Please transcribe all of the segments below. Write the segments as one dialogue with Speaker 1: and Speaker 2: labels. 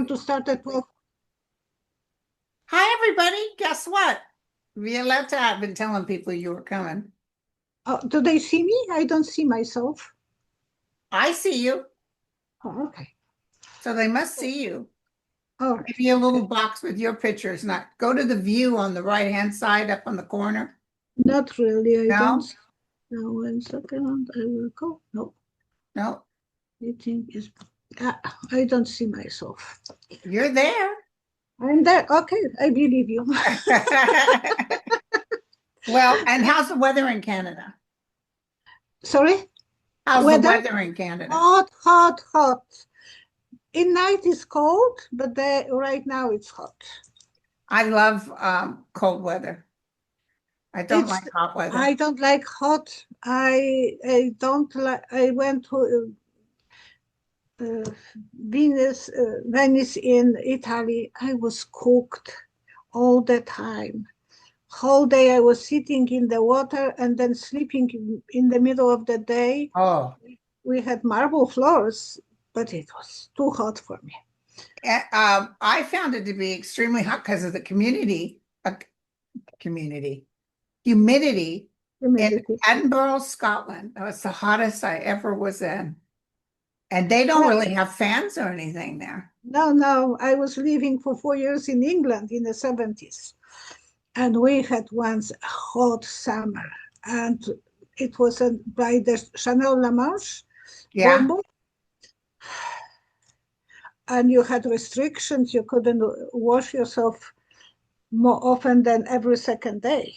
Speaker 1: want to start at 12?
Speaker 2: Hi, everybody. Guess what? Violetta, I've been telling people you were coming.
Speaker 1: Oh, do they see me? I don't see myself.
Speaker 2: I see you,
Speaker 1: Oh, okay.
Speaker 2: so they must see you.
Speaker 1: All
Speaker 2: Give
Speaker 1: right.
Speaker 2: you a little
Speaker 1: Okay.
Speaker 2: box with your pictures. Not go to the view on the right-hand side up on the corner.
Speaker 1: Not really. I don't.
Speaker 2: No,
Speaker 1: Now, 1 second. I will go. No,
Speaker 2: no,
Speaker 1: I think is. I don't see myself.
Speaker 2: you're there.
Speaker 1: I'm there. Okay, I believe you.
Speaker 2: Well, and how's the weather in Canada?
Speaker 1: Sorry?
Speaker 2: How's the
Speaker 1: Weather?
Speaker 2: weather in Canada?
Speaker 1: Hot, hot, hot. In night is cold, but right now it's hot.
Speaker 2: I love cold weather. I don't
Speaker 1: It's.
Speaker 2: like hot weather.
Speaker 1: I don't like hot. I don't like. I went to Venice in Italy. I was cooked all the time. Whole day I was sitting in the water and then sleeping in the middle of the day.
Speaker 2: Oh,
Speaker 1: We had marble floors, but it was too hot for me.
Speaker 2: I found it to be extremely hot because of the humidity in
Speaker 1: Humidity.
Speaker 2: Edinburgh, Scotland. That was the hottest I ever was in. And they don't
Speaker 1: Well,
Speaker 2: really have fans or anything there.
Speaker 1: no, no. I was living for 4 years in England in the 70s. And we had once a hot summer. And it was by the Chanel La Manche
Speaker 2: Yeah.
Speaker 1: boardwalk. And you had restrictions. You couldn't wash yourself more often than every second day.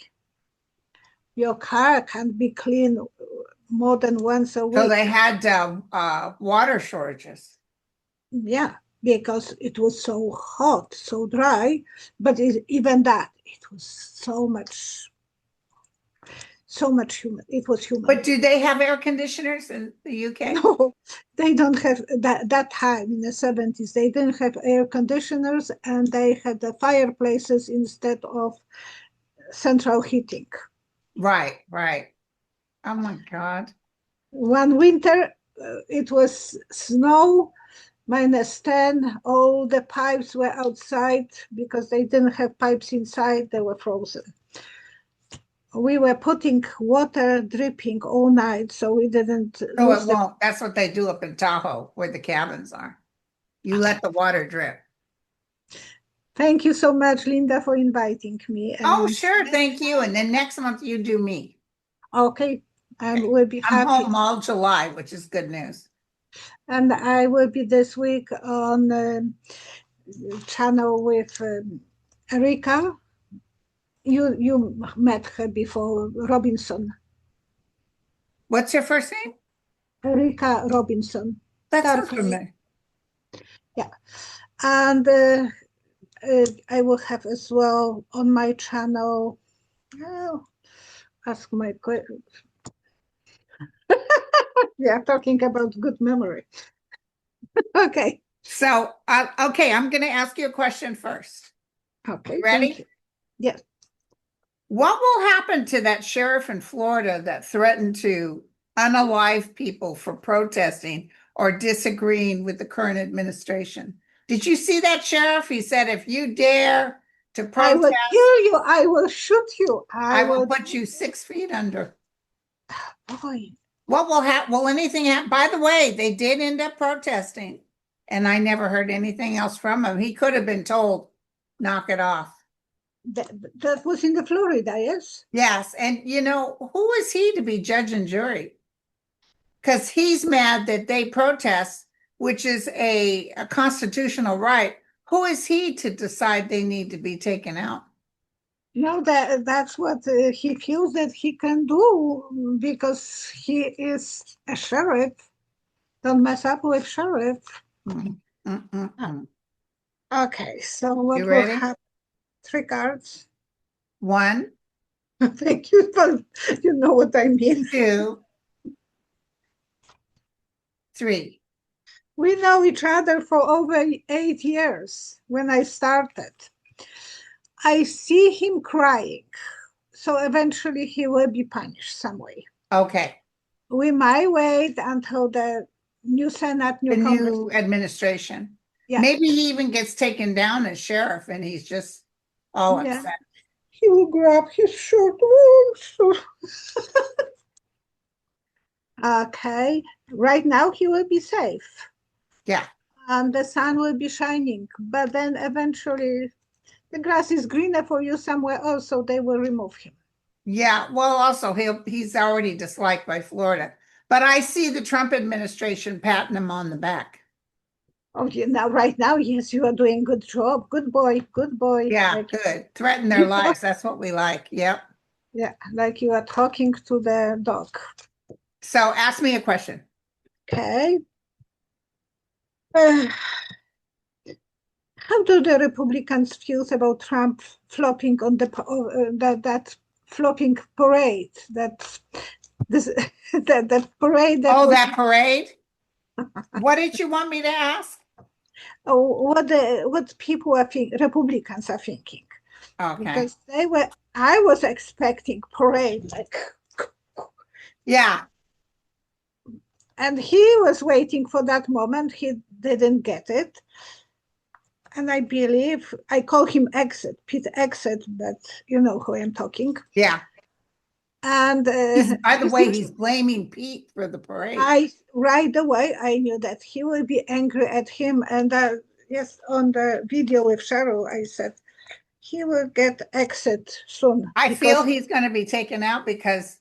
Speaker 1: Your car can't be cleaned more than once a
Speaker 2: So
Speaker 1: week.
Speaker 2: they had water shortages.
Speaker 1: Yeah, because it was so hot, so dry. But even that, it was so much humid. It was humid.
Speaker 2: But do they have air conditioners in the UK?
Speaker 1: No, they don't have that time in the 70s. They didn't have air conditioners and they had the fireplaces instead of central heating.
Speaker 2: Right, right. Oh my God.
Speaker 1: One winter, it was snow, -10. All the pipes were outside because they didn't have pipes inside. They were frozen. We were putting water dripping all night, so we didn't
Speaker 2: So
Speaker 1: lose
Speaker 2: it won't. That's what they do up in Tahoe where the cabins are. You let the water drip.
Speaker 1: Thank you so much, Linda, for inviting me.
Speaker 2: Oh,
Speaker 1: And
Speaker 2: sure. Thank you. And then next month you do me.
Speaker 1: okay, I
Speaker 2: Okay.
Speaker 1: will be
Speaker 2: I'm
Speaker 1: happy.
Speaker 2: home all July, which is good news.
Speaker 1: And I will be this week on channel with Erika. You met her before, Robinson.
Speaker 2: What's your first name?
Speaker 1: Erika Robinson.
Speaker 2: That
Speaker 1: Dark
Speaker 2: sounds
Speaker 1: hair.
Speaker 2: familiar.
Speaker 1: Yeah. And I will have as well on my channel. Oh, ask my question. Yeah, talking about good memory. Okay.
Speaker 2: So, okay, I'm going to ask you a question first.
Speaker 1: Okay, thank
Speaker 2: Ready?
Speaker 1: you. Yes.
Speaker 2: What will happen to that sheriff in Florida that threatened to unalive people for protesting or disagreeing with the current administration? Did you see that sheriff? He said, if you dare to
Speaker 1: I will
Speaker 2: protest,
Speaker 1: kill you. I will shoot you.
Speaker 2: I will put you 6 feet under.
Speaker 1: Boy,
Speaker 2: What will happen? Will anything happen? By the way, they did end up protesting, and I never heard anything else from him. He could have been told, knock it off.
Speaker 1: that was in the Florida, yes?
Speaker 2: Yes, and who is he to be judge and jury? Because he's mad that they protest, which is a constitutional right. Who is he to decide they need to be taken out?
Speaker 1: No, that's what he feels that he can do because he is a sheriff. Don't mess up with sheriff. Okay, so what
Speaker 2: You
Speaker 1: will
Speaker 2: ready?
Speaker 1: happen? 3 cards.
Speaker 2: 1,
Speaker 1: Thank you, but you know what I mean.
Speaker 2: 2, 3.
Speaker 1: We know each other for over 8 years when I started. I see him crying, so eventually he will be punished some way.
Speaker 2: Okay.
Speaker 1: We might wait until the new Senate,
Speaker 2: The
Speaker 1: new Congress.
Speaker 2: new administration.
Speaker 1: Yeah.
Speaker 2: Maybe he even gets taken down as sheriff and he's just all
Speaker 1: Yeah.
Speaker 2: upset.
Speaker 1: He will grab his shirt. Oh, so. Okay. Right now he will be safe.
Speaker 2: Yeah.
Speaker 1: And the sun will be shining. But then eventually the grass is greener for you somewhere else, so they will remove him.
Speaker 2: Yeah. Well, also he's already disliked by Florida. But I see the Trump administration patting him on the back.
Speaker 1: Oh, yeah, now right now, yes, you are doing good job. Good boy, good boy.
Speaker 2: Yeah,
Speaker 1: Like,
Speaker 2: good. Threaten their lives. That's what we like. Yep.
Speaker 1: yeah, like you are talking to the dog.
Speaker 2: So ask me a question.
Speaker 1: Okay. How do the Republicans feel about Trump flopping on that flopping parade? That this that parade. That
Speaker 2: Oh, that parade? What did you want me to ask?
Speaker 1: What people are Republicans are thinking.
Speaker 2: Okay.
Speaker 1: Because I was expecting parade like.
Speaker 2: Yeah.
Speaker 1: And he was waiting for that moment. He didn't get it. And I believe, I call him Exit, Pete Exit, but you know who I'm talking.
Speaker 2: Yeah.
Speaker 1: And
Speaker 2: By the way, he's blaming Pete for the parade.
Speaker 1: Right away, I knew that he will be angry at him. And yes, on the video with Cheryl, I said, he will get Exit soon.
Speaker 2: I feel he's going to be taken out because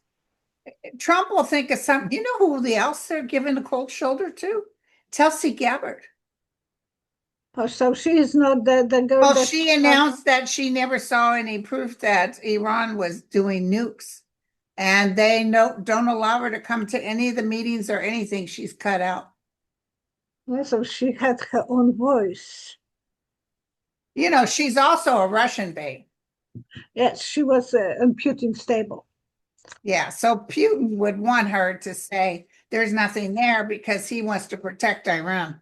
Speaker 2: Trump will think of something. You know who else they're giving the cold shoulder to? Tulsi Gabbard.
Speaker 1: Oh, so she is not the girl.
Speaker 2: Well, she announced that she never saw any proof that Iran was doing nukes. And they don't allow her to come to any of the meetings or anything. She's cut out.
Speaker 1: So she had her own voice.
Speaker 2: You know, she's also a Russian babe.
Speaker 1: Yes, she was on Putin's table.
Speaker 2: Yeah, so Putin would want her to say there's nothing there because he wants to protect Iran.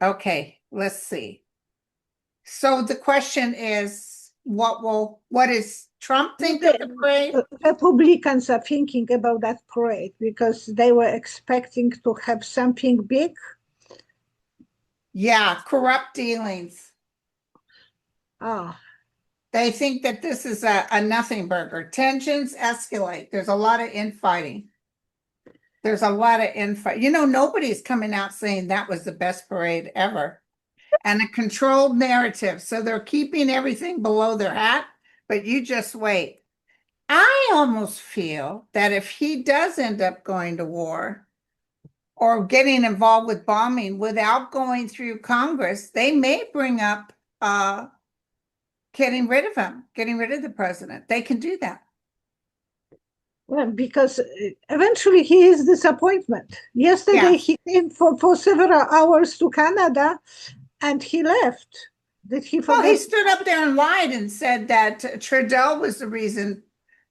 Speaker 2: Okay, let's see. So the question is, what is Trump think of the parade?
Speaker 1: Republicans are thinking about that parade because they were expecting to have something big.
Speaker 2: Yeah, corrupt dealings.
Speaker 1: Oh.
Speaker 2: They think that this is a nothing burger. Tensions escalate. There's a lot of infighting. There's a lot of infight. You know, nobody's coming out saying that was the best parade ever. And a controlled narrative. So they're keeping everything below their hat, but you just wait. I almost feel that if he does end up going to war or getting involved with bombing without going through Congress, they may bring up getting rid of him, getting rid of the president. They can do that.
Speaker 1: Well, because eventually he is disappointment. Yesterday he came for several hours to Canada and he left. Did he forget?
Speaker 2: Well, he stood up there and lied and said that Trudeau was the reason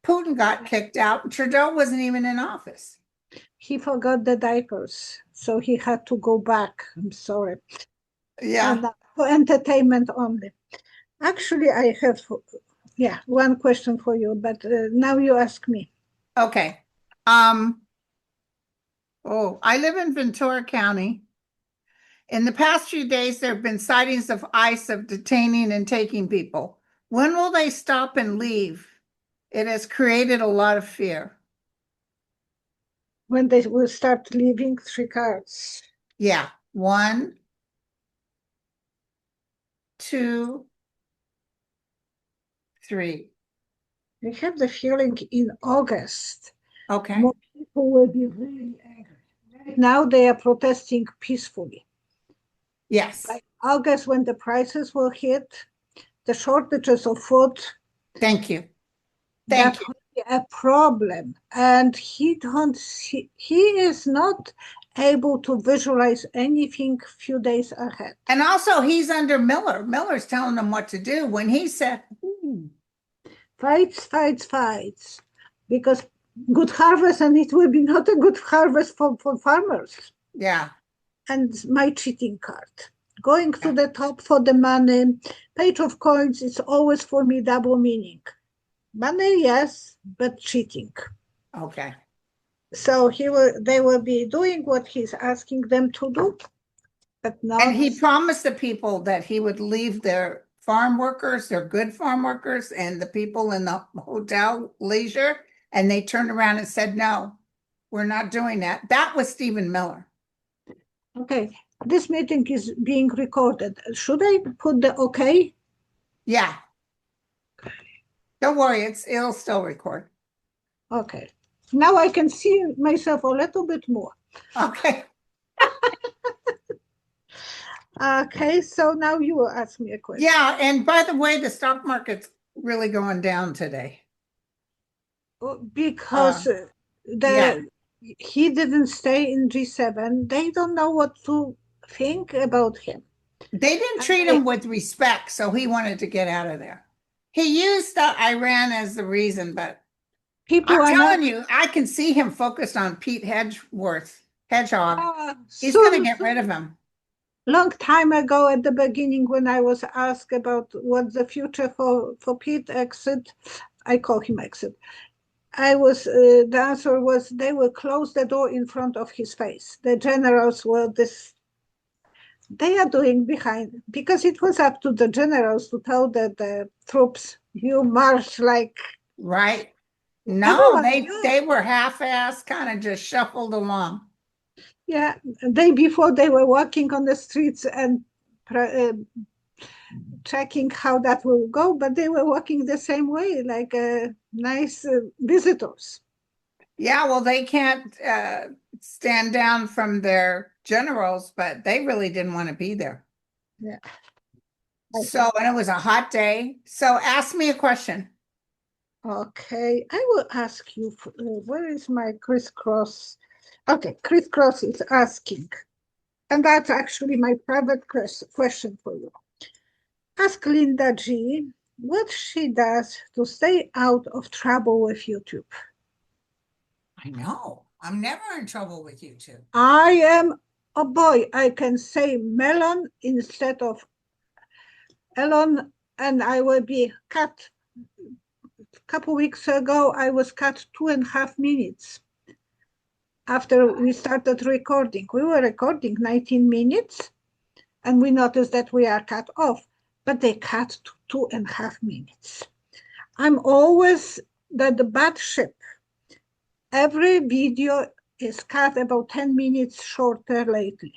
Speaker 2: Putin got kicked out. And Trudeau wasn't even in office.
Speaker 1: He forgot the diapers, so he had to go back. I'm sorry.
Speaker 2: Yeah.
Speaker 1: And, for entertainment only. Actually, I have, one question for you, but now you ask me.
Speaker 2: Okay. I live in Ventura County. In the past few days, there have been sightings of ICE of detaining and taking people. When will they stop and leave? It has created a lot of fear.
Speaker 1: When they will start leaving, 3 cards.
Speaker 2: Yeah. 1, 2, 3.
Speaker 1: I have the feeling in August,
Speaker 2: okay,
Speaker 1: more people will be really angry. Right now, they are protesting peacefully.
Speaker 2: Yes.
Speaker 1: By August, when the prices will hit, the shortages of food.
Speaker 2: Thank you.
Speaker 1: That will be a problem. And he is not able to visualize anything few days ahead.
Speaker 2: And also he's under Miller. Miller's telling him what to do when he said,
Speaker 1: fights, because good harvest, and it will be not a good harvest for farmers.
Speaker 2: Yeah.
Speaker 1: And my cheating card. Going to the top for the money, page of coins is always for me double meaning. Money, yes, but cheating.
Speaker 2: Okay.
Speaker 1: So they will be doing what he's asking them to do. but not.
Speaker 2: And he promised the people that he would leave their farm workers, their good farm workers, and the people in the hotel leisure. And they turned around and said, no, we're not doing that. That was Stephen Miller.
Speaker 1: Okay, this meeting is being recorded. Should I put the okay?
Speaker 2: Yeah. Don't worry, it'll still record.
Speaker 1: Okay. Now I can see myself a little bit more.
Speaker 2: Okay.
Speaker 1: Okay, so now you will ask me a question.
Speaker 2: Yeah, and by the way, the stock market's really going down today.
Speaker 1: Because he didn't stay in G7. They don't know what to think about him.
Speaker 2: They didn't treat him with respect, so he wanted to get out of there. He used Iran as the reason, but I'm telling you, I can see him focused on Pete Hedgehog. He's going to get rid of him.
Speaker 1: Long time ago, at the beginning, when I was asked about what's the future for Pete Exit, I call him Exit. The answer was they will close the door in front of his face. The generals were they are doing behind, because it was up to the generals to tell the troops, you march like.
Speaker 2: Right. No, they were half-assed, kind of just shuffled along.
Speaker 1: Yeah, before they were walking on the streets and checking how that will go, but they were walking the same way, like nice visitors. Yeah,
Speaker 2: well, they can't stand down from their generals, but they really didn't want to be there.
Speaker 1: Yeah.
Speaker 2: So, and it was a hot day. So ask me a question.
Speaker 1: Okay, I will ask you, where is my crisscross? Okay, crisscross is asking, and that's actually my private question for you. Ask Linda G what she does to stay out of trouble with YouTube.
Speaker 2: I know. I'm never in trouble with YouTube.
Speaker 1: I am a boy. I can say melon instead of Elon, and I will be cut. A couple weeks ago, I was cut 2.5 minutes. After we started recording, we were recording 19 minutes, and we noticed that we are cut off, but they cut to 2.5 minutes. I'm always the bad ship. Every video is cut about 10 minutes shorter lately.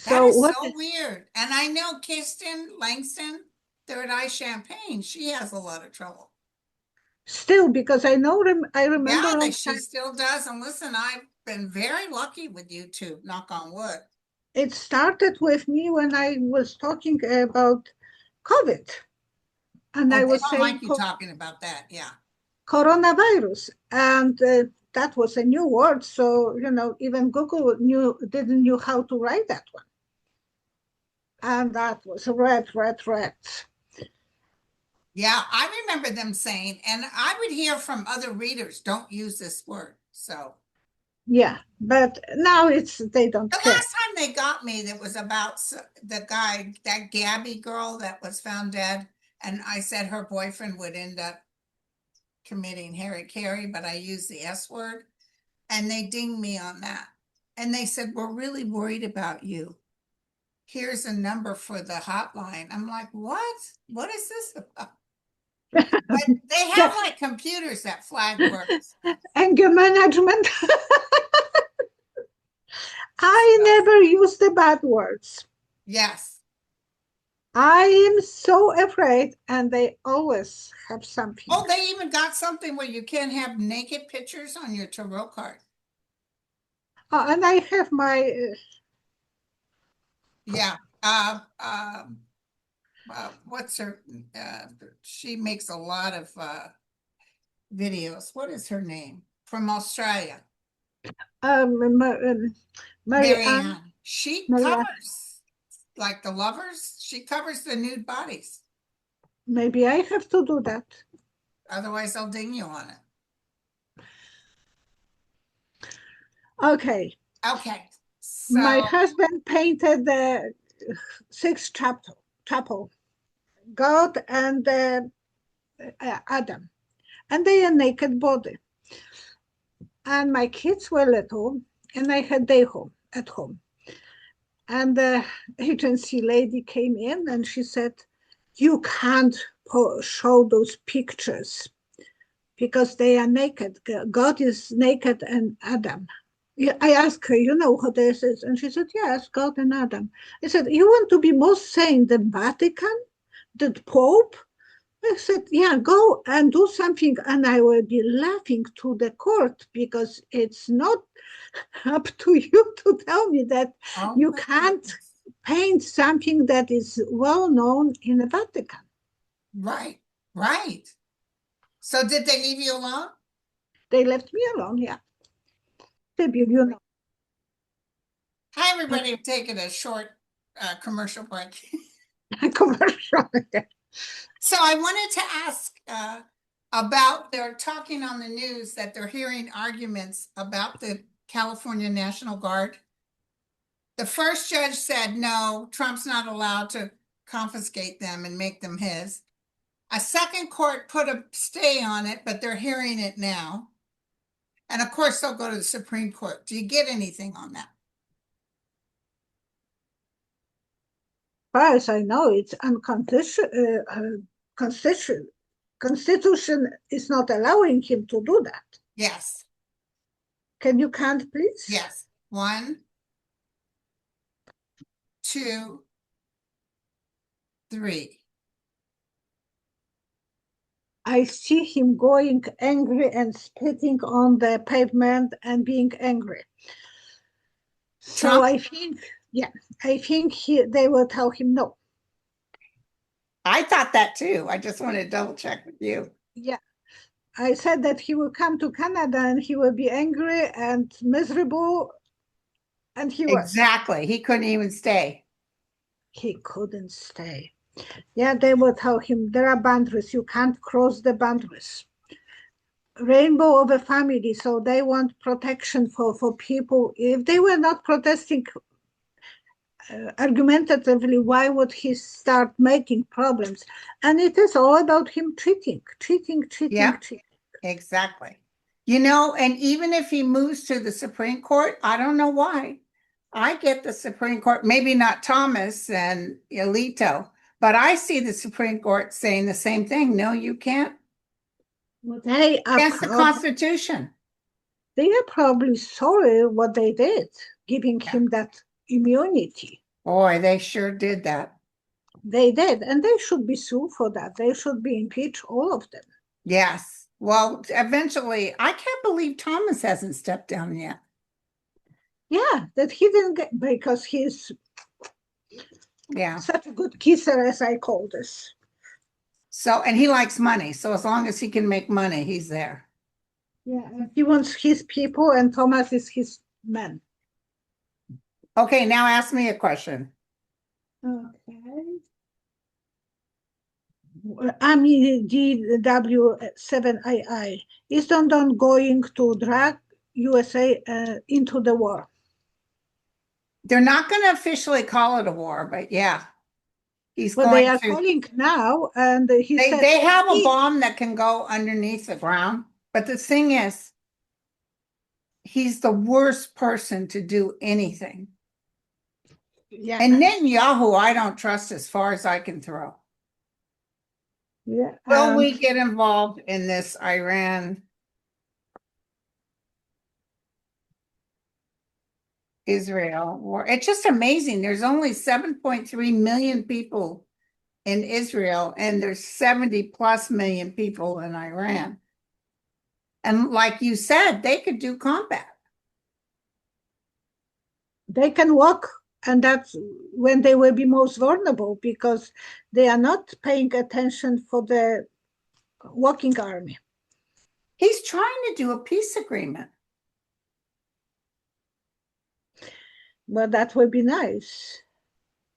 Speaker 2: That is so weird. And I know Kirsten Langston, Third Eye Champagne, she has a lot of trouble.
Speaker 1: Still, because I remember.
Speaker 2: Yeah, that she still does. And listen, I've been very lucky with YouTube, knock on wood.
Speaker 1: It started with me when I was talking about COVID. And I was saying,
Speaker 2: like you talking about that, yeah.
Speaker 1: Coronavirus. And that was a new word. So, even Google didn't know how to write that one. And that was red.
Speaker 2: Yeah, I remember them saying, and I would hear from other readers, don't use this word. So.
Speaker 1: Yeah, but now they don't care.
Speaker 2: The last time they got me, that was about the guy, that Gabby girl that was found dead. And I said her boyfriend would end up committing Harry, but I used the S word. And they dinged me on that. And they said, we're really worried about you. Here's a number for the hotline. I'm like, what? What is this about? But they have like computers that flag words.
Speaker 1: Anger management. I never use the bad words.
Speaker 2: Yes.
Speaker 1: I am so afraid, and they always have something.
Speaker 2: Oh, they even got something where you can't have naked pictures on your tarot card.
Speaker 1: Oh, and I have my.
Speaker 2: Yeah. What's her? She makes a lot of videos. What is her name? From Australia. Marianne. She covers like the lovers. She covers the nude bodies.
Speaker 1: Maybe I have to do that.
Speaker 2: Otherwise, I'll ding you on it.
Speaker 1: Okay.
Speaker 2: So,
Speaker 1: my husband painted the 6th chapel, God and Adam, and they are naked body. And my kids were little, and I had day home at home. And the agency lady came in and she said, you can't show those pictures because they are naked. God is naked and Adam. I asked her, you know what this is? And she said, yes, God and Adam. I said, you want to be more sane than Vatican, the Pope? I said, yeah, go and do something. And I will be laughing to the court because it's not up to you to tell me that you can't paint something that is well known in the Vatican.
Speaker 2: Right, right. So did they leave you alone?
Speaker 1: They left me alone, yeah. You know.
Speaker 2: Hi, everybody. I'm taking a short commercial break.
Speaker 1: Commercial.
Speaker 2: So I wanted to ask about, they're talking on the news that they're hearing arguments about the California National Guard. The first judge said, no, Trump's not allowed to confiscate them and make them his. A second court put a stay on it, but they're hearing it now. And of course, they'll go to the Supreme Court. Do you get anything on that?
Speaker 1: As far as I know, it's unconstitutional. Constitution is not allowing him to do that.
Speaker 2: Yes.
Speaker 1: Can you count, please?
Speaker 2: Yes. 1, 2, 3.
Speaker 1: I see him going angry and spitting on the pavement and being angry. So
Speaker 2: Trump?
Speaker 1: I think, yeah, I think they will tell him no.
Speaker 2: I thought that too. I just want to double check with you.
Speaker 1: Yeah. I said that he will come to Canada and he will be angry and miserable. And he was.
Speaker 2: Exactly. He couldn't even stay.
Speaker 1: He couldn't stay. Yeah, they will tell him there are boundaries. You can't cross the boundaries. Rainbow of a family. So they want protection for people. If they were not protesting argumentatively, why would he start making problems? And it is all about him cheating.
Speaker 2: Yeah, exactly. You know, and even if he moves to the Supreme Court, I don't know why. I get the Supreme Court, maybe not Thomas and Alito, but I see the Supreme Court saying the same thing. No, you can't.
Speaker 1: Well, they are
Speaker 2: Against the Constitution.
Speaker 1: They are probably sorry what they did, giving him that immunity.
Speaker 2: Boy, they sure did that.
Speaker 1: They did, and they should be sued for that. They should be impeached, all of them.
Speaker 2: Yes. Well, eventually, I can't believe Thomas hasn't stepped down yet.
Speaker 1: Yeah, that he didn't get, because he's such a good kisser, as I call this.
Speaker 2: So, and he likes money. So as long as he can make money, he's there.
Speaker 1: Yeah, he wants his people, and Thomas is his man.
Speaker 2: Okay, now ask me a question.
Speaker 1: Okay. Army DW7II is London going to drag USA into the war?
Speaker 2: They're not going to officially call it a war, but yeah, he's
Speaker 1: Well,
Speaker 2: going
Speaker 1: they are
Speaker 2: to.
Speaker 1: calling now, and he said
Speaker 2: They have a bomb that can go underneath the ground, but the thing is, he's the worst person to do anything. Yeah. And Netanyahu, I don't trust as far as I can throw.
Speaker 1: Yeah.
Speaker 2: Will we get involved in this Iran Israel war? It's just amazing. There's only 7.3 million people in Israel, and there's 70 plus million people in Iran. And like you said, they could do combat.
Speaker 1: They can walk, and that's when they will be most vulnerable, because they are not paying attention for the walking army.
Speaker 2: He's trying to do a peace agreement.
Speaker 1: Well, that would be nice.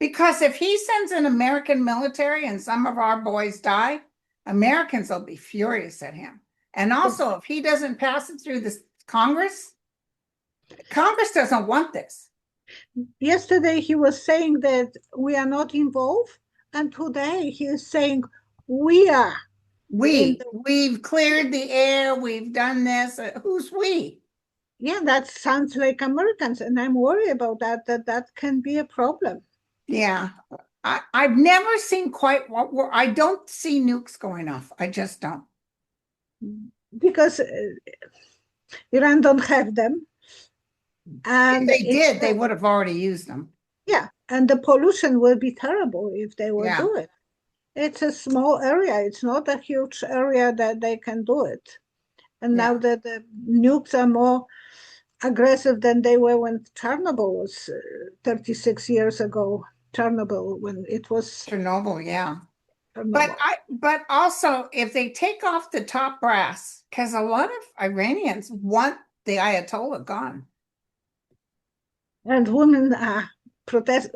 Speaker 2: Because if he sends an American military and some of our boys die, Americans will be furious at him. And also, if he doesn't pass it through the Congress doesn't want this.
Speaker 1: Yesterday, he was saying that we are not involved. And today, he is saying we are.
Speaker 2: We've cleared the air. We've done this. Who's we?
Speaker 1: Yeah, that sounds like Americans, and I'm worried about that can be a problem.
Speaker 2: Yeah. I've never seen quite what I don't see nukes going off. I just don't.
Speaker 1: Because Iran don't have them.
Speaker 2: If
Speaker 1: And
Speaker 2: they did, they would have already used them.
Speaker 1: Yeah, and the pollution will be terrible if they will
Speaker 2: Yeah.
Speaker 1: do it. It's a small area. It's not a huge area that they can do it. And
Speaker 2: Yeah.
Speaker 1: now that the nukes are more aggressive than they were when Chernobyl was 36 years ago. Chernobyl, when it was
Speaker 2: Chernobyl, yeah.
Speaker 1: Chernobyl.
Speaker 2: But also if they take off the top brass, because a lot of Iranians want the Ayatollah gone.
Speaker 1: And women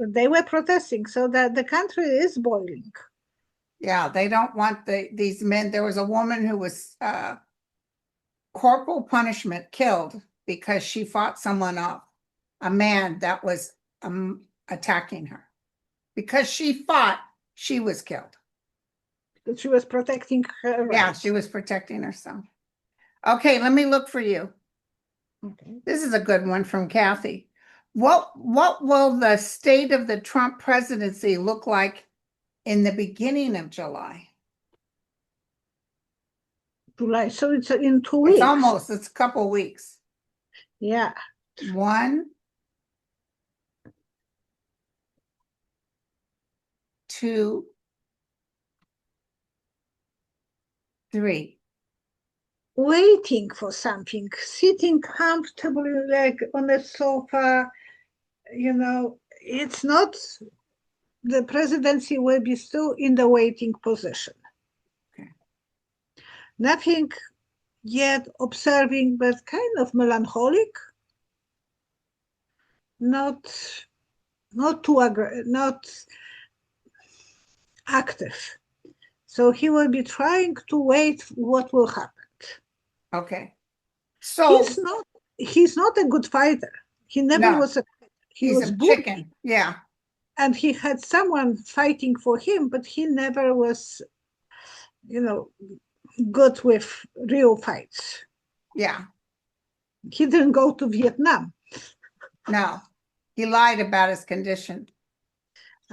Speaker 1: they were protesting, so that the country is boiling.
Speaker 2: Yeah, they don't want these men. There was a woman who was corporal punishment killed because she fought someone off, a man that was attacking her. Because she fought, she was killed.
Speaker 1: She was protecting her rights.
Speaker 2: Yeah, she was protecting herself. Okay, let me look for you.
Speaker 1: Okay.
Speaker 2: This is a good one from Kathy. What will the state of the Trump presidency look like in the beginning of July?
Speaker 1: July, so it's in 2 weeks.
Speaker 2: It's a couple weeks.
Speaker 1: Yeah.
Speaker 2: 1, 2, 3.
Speaker 1: Waiting for something, sitting comfortably like on a sofa, it's not, the presidency will be still in the waiting position.
Speaker 2: Okay.
Speaker 1: Nothing yet observing, but kind of melancholic, not active. So he will be trying to wait what will happen.
Speaker 2: Okay. So
Speaker 1: he's not a good fighter. He never was
Speaker 2: he was a chicken. Yeah.
Speaker 1: And he had someone fighting for him, but he never was, good with real fights.
Speaker 2: Yeah.
Speaker 1: He didn't go to Vietnam.
Speaker 2: No, he lied about his condition.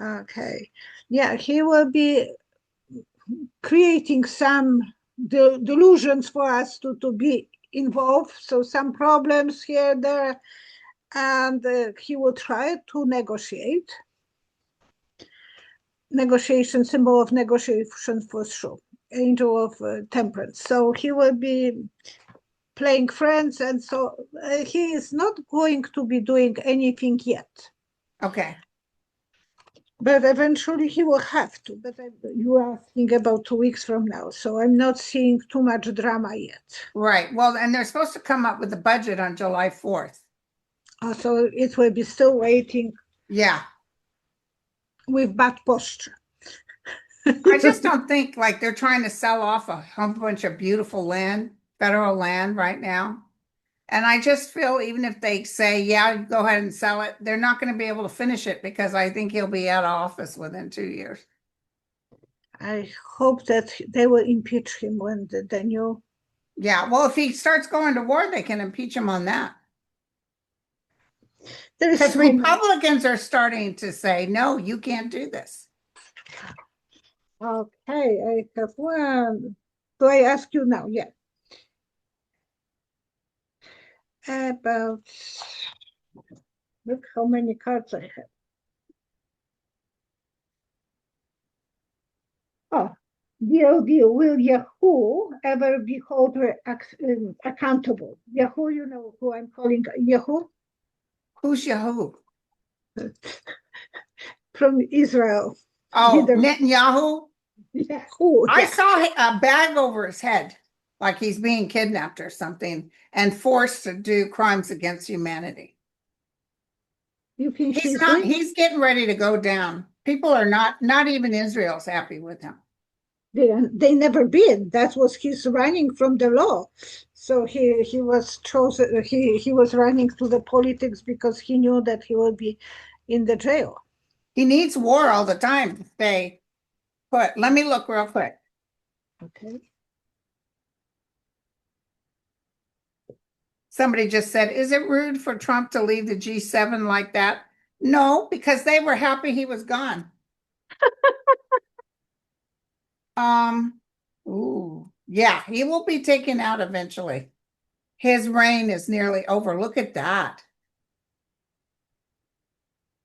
Speaker 1: Okay. Yeah, he will be creating some delusions for us to be involved. So some problems here, there, and he will try to negotiate. Negotiation, symbol of negotiation for sure. Angel of temperance. So he will be playing friends, and so he is not going to be doing anything yet.
Speaker 2: Okay.
Speaker 1: But eventually he will have to. But you are asking about 2 weeks from now, so I'm not seeing too much drama yet.
Speaker 2: Right. Well, and they're supposed to come up with the budget on July 4th.
Speaker 1: So it will be still waiting.
Speaker 2: Yeah.
Speaker 1: With bad posture.
Speaker 2: I just don't think like they're trying to sell off a whole bunch of beautiful land, federal land right now. And I just feel even if they say, yeah, go ahead and sell it, they're not going to be able to finish it because I think he'll be out of office within 2 years.
Speaker 1: I hope that they will impeach him when the new...
Speaker 2: Yeah, well, if he starts going to war, they can impeach him on that. Because Republicans are starting to say, no, you can't do this.
Speaker 1: Okay, I have one. So I ask you now, yeah. About, look how many cards I have. Oh, deal, will Yahoo ever be held accountable? Yahoo, you know who I'm calling Yahoo?
Speaker 2: Who's Yahoo?
Speaker 1: From Israel.
Speaker 2: Oh, Netanyahu?
Speaker 1: Yahoo.
Speaker 2: I saw a bag over his head, like he's being kidnapped or something, and forced to do crimes against humanity.
Speaker 1: You think
Speaker 2: he's getting ready to go down. People are not even Israel's happy with him.
Speaker 1: They never been. That was his running from the law. So he was chosen. He was running to the politics because he knew that he would be in the jail.
Speaker 2: He needs war all the time to stay put. Let me look real quick.
Speaker 1: Okay.
Speaker 2: Somebody just said, is it rude for Trump to leave the G7 like that? No, because they were happy he was gone. Ooh, yeah, he will be taken out eventually. His reign is nearly over. Look at that.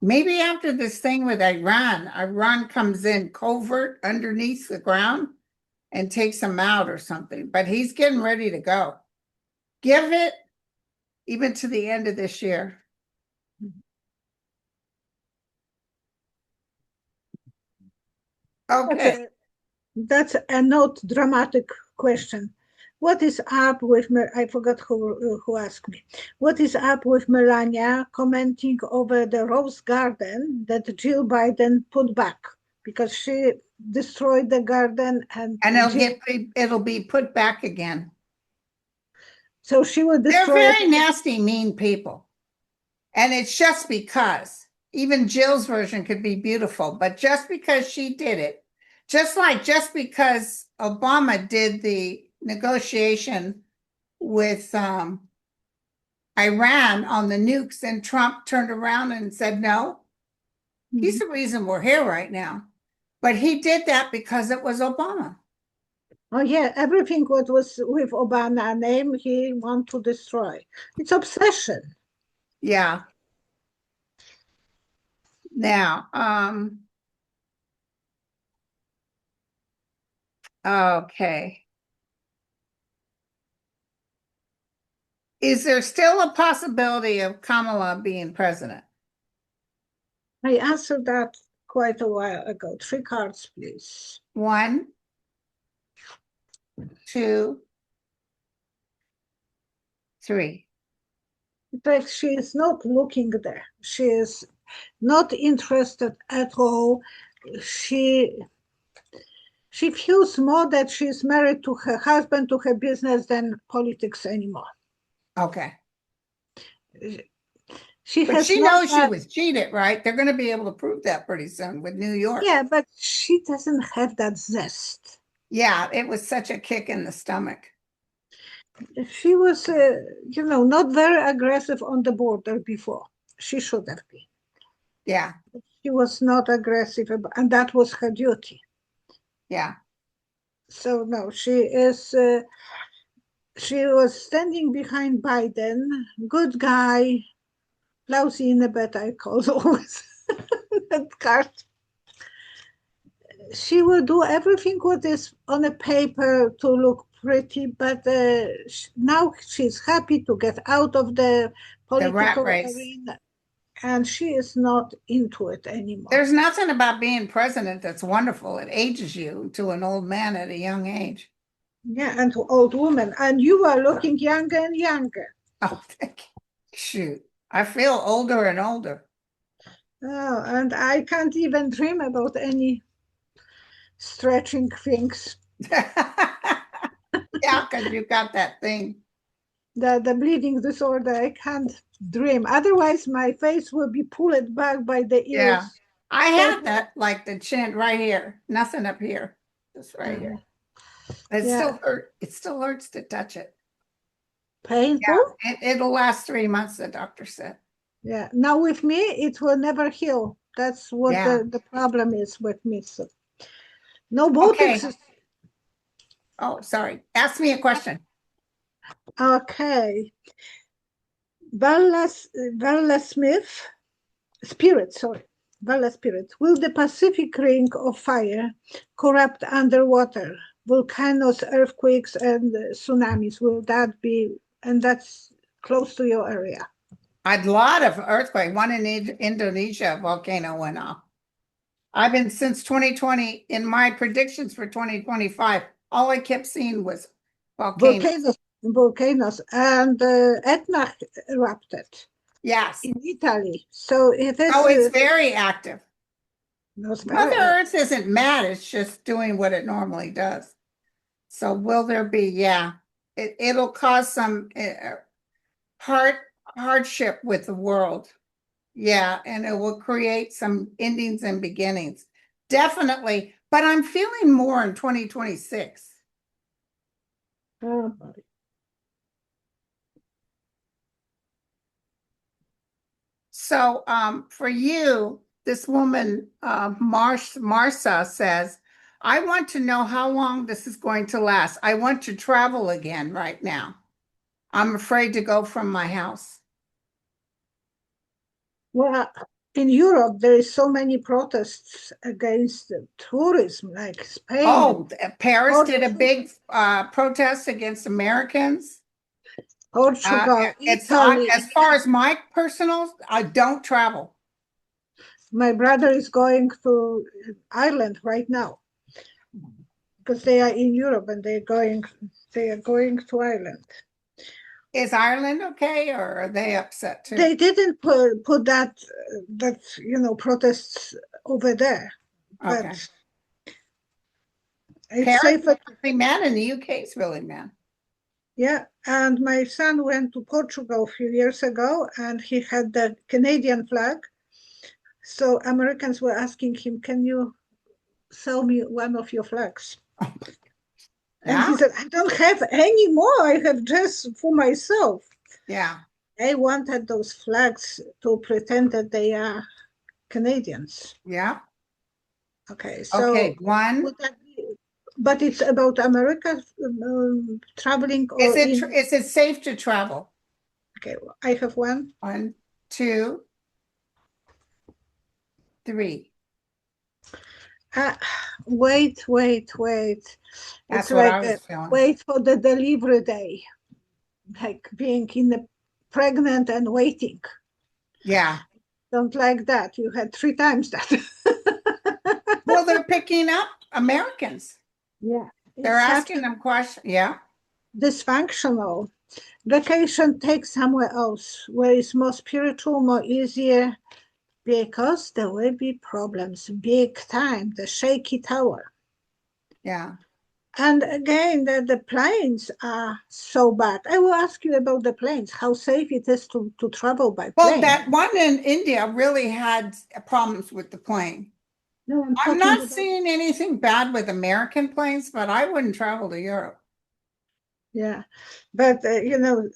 Speaker 2: Maybe after this thing with Iran comes in covert underneath the ground and takes him out or something, but he's getting ready to go. Give it even to the end of this year. Okay.
Speaker 1: That's a not dramatic question. What is up with, I forgot who asked me, what is up with Melania commenting over the rose garden that Jill Biden put back? Because she destroyed the garden and
Speaker 2: it'll be put back again.
Speaker 1: So she will destroy.
Speaker 2: They're very nasty, mean people. And it's just because, even Jill's version could be beautiful, but just because she did it, just because Obama did the negotiation with Iran on the nukes and Trump turned around and said no, he's the reason we're here right now. But he did that because it was Obama.
Speaker 1: Oh yeah, everything what was with Obama name, he want to destroy. It's obsession.
Speaker 2: Yeah. Now, okay. Is there still a possibility of Kamala being president?
Speaker 1: I answered that quite a while ago. 3 cards, please.
Speaker 2: 1, 2, 3.
Speaker 1: In fact, she is not looking there. She is not interested at all. She feels more that she's married to her husband, to her business, than politics anymore.
Speaker 2: Okay.
Speaker 1: She
Speaker 2: knows she was cheated, right? They're going to be able to prove that pretty soon with New York.
Speaker 1: Yeah, but she doesn't have that zest.
Speaker 2: Yeah, it was such a kick in the stomach.
Speaker 1: She was, not very aggressive on the border before. She should have been.
Speaker 2: Yeah.
Speaker 1: She was not aggressive, and that was her duty.
Speaker 2: Yeah.
Speaker 1: So no, she was standing behind Biden, good guy, lousy in a bed, I call always that card. She will do everything what is on a paper to look pretty, but now she's happy to get out of the political arena, and she is not into it anymore.
Speaker 2: There's nothing about being president that's wonderful. It ages you to an old man at a young age.
Speaker 1: Yeah, and to old woman. And you are looking younger and younger.
Speaker 2: Oh, thank you. Shoot. I feel older and older.
Speaker 1: Oh, and I can't even dream about any stretching things.
Speaker 2: Yeah, because you got that thing.
Speaker 1: The bleeding disorder, I can't dream. Otherwise, my face will be pulled back by the ears.
Speaker 2: Yeah, I have that, like the chin right here. Nothing up here. Just right here. It still hurts. It still hurts to touch it.
Speaker 1: Painful?
Speaker 2: Yeah, it'll last 3 months, the doctor said.
Speaker 1: Yeah. Now with me, it will never heal. That's what the problem is with me. So no Botox.
Speaker 2: Okay. Oh, sorry. Ask me a question.
Speaker 1: Okay. Valla Spirit. Will the Pacific Ring of Fire corrupt underwater? Volcanoes, earthquakes, and tsunamis. Will that be, and that's close to your area?
Speaker 2: A lot of earthquake. One in Indonesia, volcano went off. I've been since 2020 in my predictions for 2025. All I kept seeing was
Speaker 1: volcanoes, and Etna erupted.
Speaker 2: Yes,
Speaker 1: in Italy. So
Speaker 2: it's very active.
Speaker 1: Mother
Speaker 2: Earth isn't mad; it's just doing what it normally does. So will there be? Yeah, it'll cause some hardship with the world. Yeah, and it will create some endings and beginnings. Definitely, but I'm feeling more in 2026. So, for you, this woman, Marsa says, I want to know how long this is going to last. I want to travel again right now. I'm afraid to go from my house.
Speaker 1: Well, in Europe, there is so many protests against tourism, like Spain.
Speaker 2: Oh, Paris did a big protest against Americans.
Speaker 1: Portugal,
Speaker 2: It's
Speaker 1: Italy.
Speaker 2: as far as my personal, I don't travel.
Speaker 1: My brother is going to Ireland right now because they are in Europe and they are going to Ireland.
Speaker 2: Is Ireland okay, or are they upset too?
Speaker 1: They didn't put that protests over there,
Speaker 2: Okay.
Speaker 1: but it's
Speaker 2: Paris
Speaker 1: safer.
Speaker 2: is really mad, and the UK is really mad.
Speaker 1: Yeah, and my son went to Portugal a few years ago, and he had the Canadian flag. So Americans were asking him, "Can you sell me one of your flags?" And he said, "I don't have any more. I have just for myself."
Speaker 2: Yeah.
Speaker 1: They wanted those flags to pretend that they are Canadians.
Speaker 2: Yeah.
Speaker 1: Okay, so
Speaker 2: okay, one.
Speaker 1: But it's about America traveling, or
Speaker 2: is it safe to travel?
Speaker 1: Okay, well, I have one.
Speaker 2: 1, 2, 3.
Speaker 1: Wait.
Speaker 2: That's
Speaker 1: It's
Speaker 2: what I
Speaker 1: like
Speaker 2: was feeling.
Speaker 1: wait for the delivery day, like being pregnant and waiting.
Speaker 2: Yeah.
Speaker 1: Don't like that. You had 3 times that.
Speaker 2: Well, they're picking up Americans.
Speaker 1: Yeah.
Speaker 2: They're asking them questions. Yeah.
Speaker 1: Dysfunctional. Vacation, take somewhere else where it's more spiritual, more easier, because there will be problems big time. The shaky tower.
Speaker 2: Yeah.
Speaker 1: And again, the planes are so bad. I will ask you about the planes, how safe it is to travel by plane.
Speaker 2: Well, that one in India really had problems with the plane.
Speaker 1: No,
Speaker 2: I'm not seeing anything bad with American planes, but I wouldn't travel to Europe.
Speaker 1: Yeah, but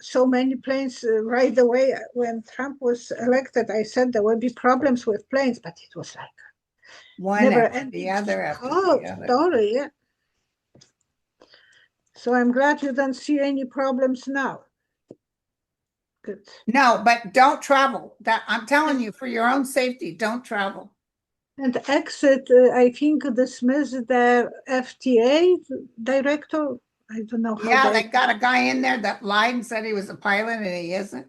Speaker 1: so many planes right away when Trump was elected, I said there will be problems with planes, but it was like
Speaker 2: one
Speaker 1: never
Speaker 2: after
Speaker 1: ending
Speaker 2: the other after the other.
Speaker 1: Story. Yeah. So I'm glad you don't see any problems now. Good.
Speaker 2: No, but don't travel. That I'm telling you, for your own safety, don't travel.
Speaker 1: And exit, I think, dismissed the FTA director. I don't know how.
Speaker 2: Yeah, they got a guy in there that lied and said he was a pilot and he isn't.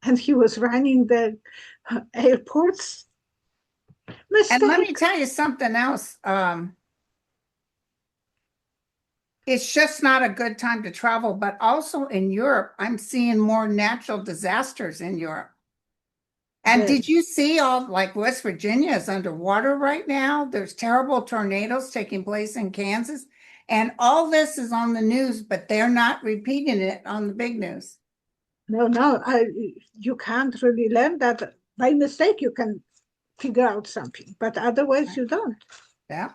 Speaker 1: And he was running the airports. Mistake.
Speaker 2: And let me tell you something else. It's just not a good time to travel, but also in Europe, I'm seeing more natural disasters in Europe. And did you see all, like, West Virginia is underwater right now? There's terrible tornadoes taking place in Kansas. And all this is on the news, but they're not repeating it on the big news.
Speaker 1: No, you can't really learn that. By mistake, you can figure out something, but otherwise you don't.
Speaker 2: Yeah.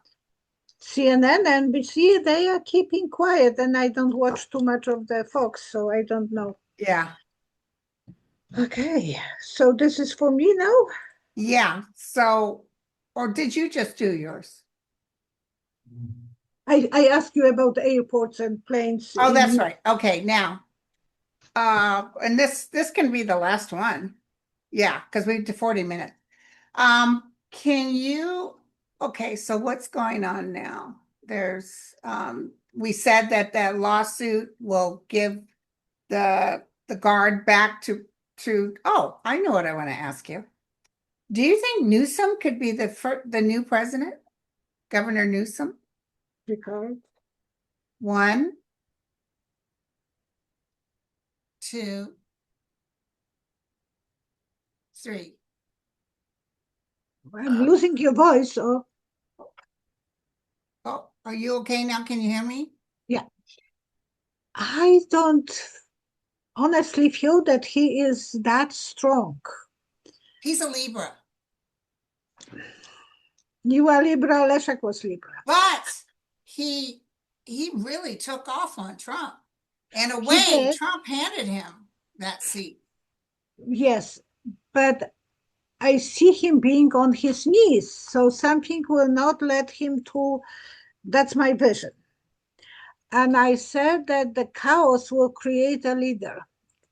Speaker 1: CNN, NBC, they are keeping quiet, and I don't watch too much of the Fox, so I don't know.
Speaker 2: Yeah.
Speaker 1: Okay, so this is for me now?
Speaker 2: Yeah, so, or did you just do yours?
Speaker 1: I asked you about airports and planes.
Speaker 2: Oh, that's right. Okay, now, and this can be the last one. Yeah, because we did 40 minutes. Can you, okay, so what's going on now? There's, we said that lawsuit will give the guard back to, oh, I know what I want to ask you. Do you think Newsom could be the new president? Governor Newsom?
Speaker 1: Because
Speaker 2: 1, 2, 3.
Speaker 1: I'm losing your voice. Oh,
Speaker 2: are you okay now? Can you hear me?
Speaker 1: Yeah. I don't honestly feel that he is that strong.
Speaker 2: He's a Libra.
Speaker 1: You are Libra, Leszek was Libra.
Speaker 2: But he really took off on Trump. In a way, Trump handed him that seat.
Speaker 1: Yes, but I see him being on his knees, so something will not let him to, that's my vision. And I said that the chaos will create a leader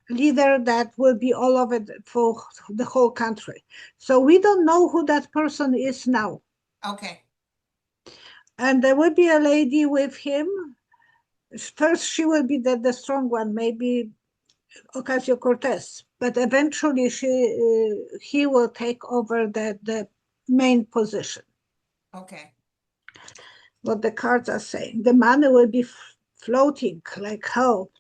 Speaker 1: that will be all over for the whole country. So we don't know who that person is now.
Speaker 2: Okay.
Speaker 1: And there will be a lady with him. First, she will be the strong one, maybe Ocasio-Cortez, but eventually he will take over the main position.
Speaker 2: Okay.
Speaker 1: What the cards are saying. The money will be floating like hell.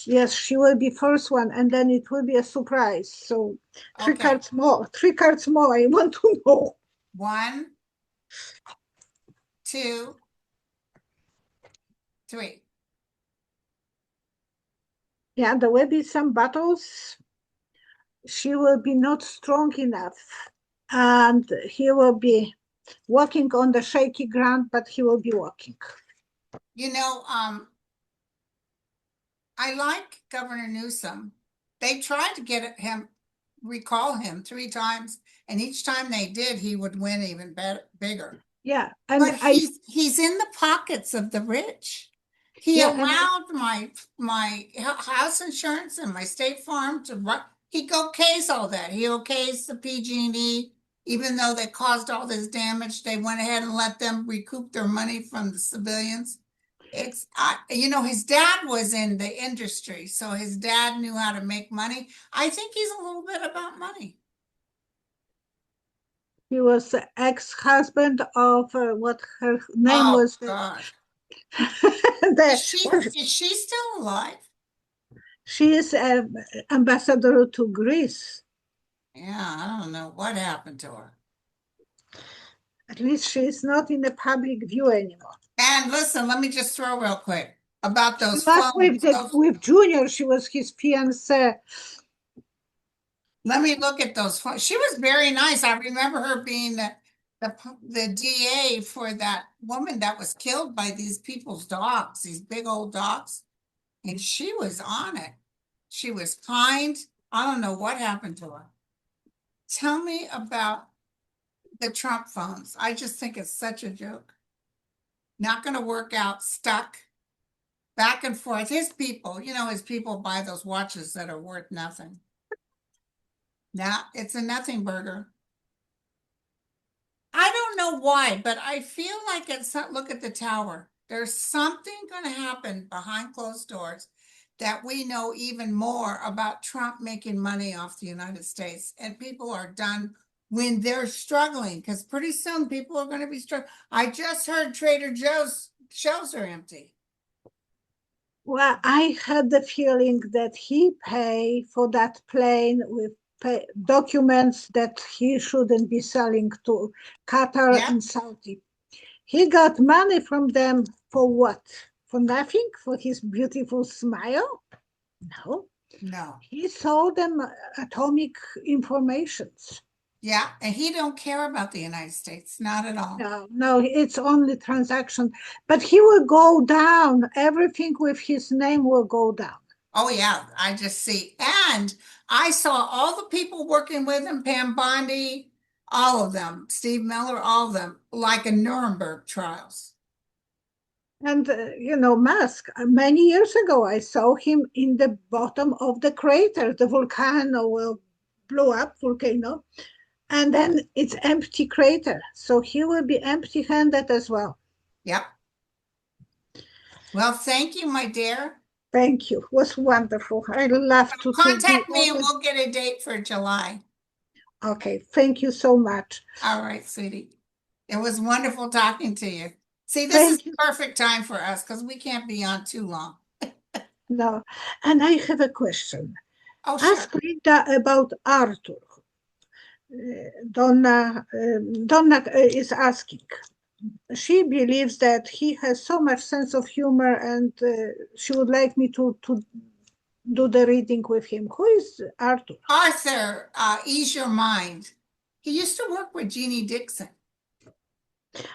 Speaker 1: Yes, she will be first one, and then it will be a surprise. So three
Speaker 2: Okay.
Speaker 1: cards more. I want to know.
Speaker 2: 1, 2, 3.
Speaker 1: Yeah, there will be some battles. She will be not strong enough, and he will be walking on the shaky ground, but he will be walking.
Speaker 2: You know, I like Governor Newsom. They tried to get him, recall him 3 times, and each time they did, he would win even bigger.
Speaker 1: Yeah, and
Speaker 2: But he's in the pockets of the rich. He
Speaker 1: Yeah,
Speaker 2: allowed my house insurance and my State Farm to run. He okays all that. He okays the PG&E, even though they caused all this damage. They went ahead and let them recoup their money from the civilians. It's you know, his dad was in the industry, so his dad knew how to make money. I think he's a little bit about money.
Speaker 1: he was the ex-husband of what her name
Speaker 2: Oh
Speaker 1: was.
Speaker 2: God.
Speaker 1: The,
Speaker 2: Is she still alive?
Speaker 1: she is ambassador to Greece.
Speaker 2: Yeah, I don't know what happened to her.
Speaker 1: At least she is not in the public view anymore.
Speaker 2: And listen, let me just throw real quick about
Speaker 1: She
Speaker 2: those
Speaker 1: was
Speaker 2: phones.
Speaker 1: with Junior. She was his fiancée.
Speaker 2: Let me look at those phones. She was very nice. I remember her being the DA for that woman that was killed by these people's dogs, these big old dogs. And she was on it. She was kind. I don't know what happened to her. Tell me about the Trump phones. I just think it's such a joke. Not going to work out, stuck. Back and forth. His people, you know, his people buy those watches that are worth nothing. Now it's a nothing burger. I don't know why, but I feel like it's look at the tower. There's something going to happen behind closed doors that we know even more about Trump making money off the United States. And people are done when they're struggling, because pretty soon people are going to be struggling. I just heard Trader Joe's shelves are empty.
Speaker 1: Well, I had the feeling that he paid for that plane with documents that he shouldn't be selling to Qatar and Saudi. He got money from them for what? For nothing? For his beautiful smile? No.
Speaker 2: No.
Speaker 1: He sold them atomic informations.
Speaker 2: Yeah, and he don't care about the United States, not at all.
Speaker 1: No, it's only transaction. But he will go down. Everything with his name will go down.
Speaker 2: Oh yeah, I just see. And I saw all the people working with him, Pam Bondi, all of them, Steve Miller, all of them, like in Nuremberg trials.
Speaker 1: And, Musk, many years ago, I saw him in the bottom of the crater. The volcano will blow up, volcano, and then it's empty crater. So he will be empty-handed as well.
Speaker 2: Yep. Well, thank you, my dear.
Speaker 1: Thank you. It was wonderful. I love to
Speaker 2: contact me and we'll get a date for July.
Speaker 1: Okay, thank you so much.
Speaker 2: All right, sweetie. It was wonderful talking to you. See, this is the perfect time for us because we can't be on too long.
Speaker 1: No, and I have a question.
Speaker 2: Oh, sure.
Speaker 1: Ask Linda about Arthur. Donna is asking. She believes that he has so much sense of humor, and she would like me to do the reading with him. Who is Arthur?
Speaker 2: Arthur, ease your mind. He used to work with Jeannie Dixon.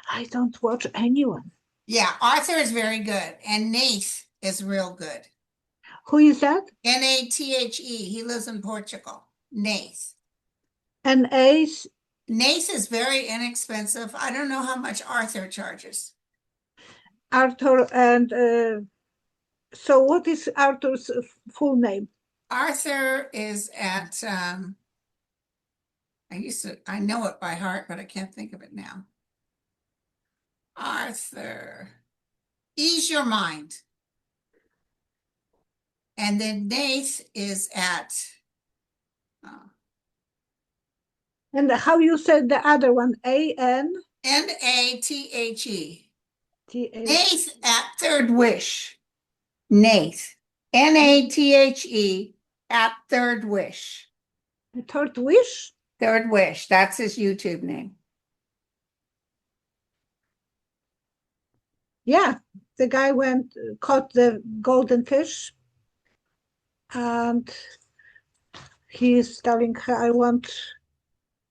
Speaker 1: I don't watch anyone.
Speaker 2: Yeah, Arthur is very good, and Nath is real good.
Speaker 1: Who is that?
Speaker 2: Nathe. He lives in Portugal. Nath.
Speaker 1: And Ace,
Speaker 2: NACE is very inexpensive. I don't know how much Arthur charges.
Speaker 1: Arthur, and so what is Arthur's full name?
Speaker 2: Arthur is at, I know it by heart, but I can't think of it now. Arthur, Ease Your Mind. And then Nath is at,
Speaker 1: And how you said the other one? A-N?
Speaker 2: Nathe.
Speaker 1: T-A.
Speaker 2: Nath at Third Wish. Nath. Nathe at Third Wish.
Speaker 1: The Third Wish?
Speaker 2: Third Wish. That's his YouTube name.
Speaker 1: Yeah, the guy caught the golden fish, and he's telling her,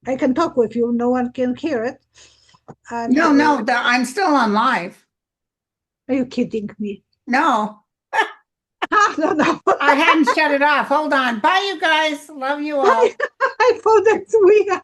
Speaker 1: I can talk with you, no one can hear it. And,
Speaker 2: No, I'm still on live.
Speaker 1: Are you kidding me?
Speaker 2: No.
Speaker 1: No.
Speaker 2: I hadn't shut it off. Hold on. Bye, you guys. Love you all.
Speaker 1: I thought that's weird.